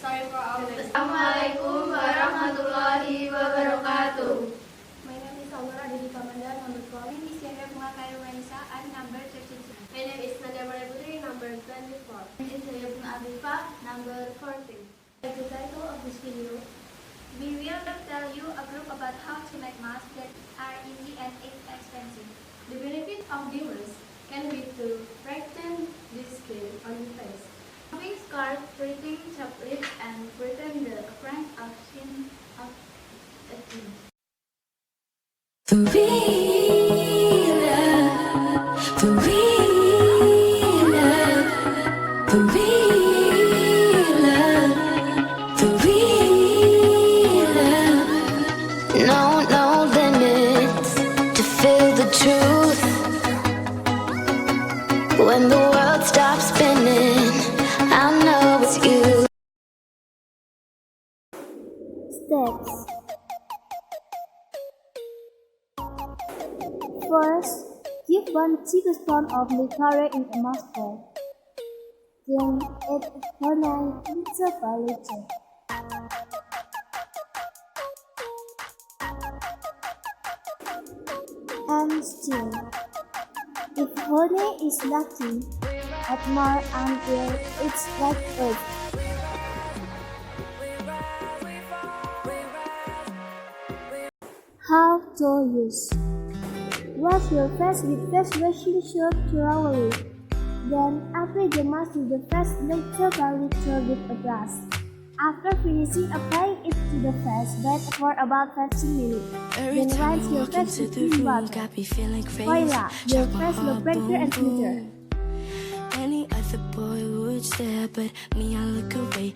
Sorry for our Assalamualaikum warahmatullahi wabarakatuh. My name is Aulora, dari Ikamanda, number 12. My name is Bunga, Khairumaynisa, and number 13. My name is Nanda, Putri, number 24. My name is Afifah, number 14. The title of this video, we will tell you a group about how to make masks that are easy and inexpensive. The benefit of the mask can be to brighten the skin on the face, Having scars, treating chapped lips, and brighten the appearance of skin of a teen. The real love, the real love, the real love, the real love. No limits to feel the truth. When the world stops spinning, I know it's you. Steps. First, give 1 tablespoon of Cara in a mask bowl. Then add honey little by little. And stir. If honey is lacking, add more until it's like earth. How to use. Wash your face with face washing soap thoroughly. Then apply the mask to the face little by little with a brush. After finishing applying it to the face, wait for about 15 minutes. Then rinse your face with clean water. Voila, your face looks brighter and smoother. Any other boy would stare, but me, I look away.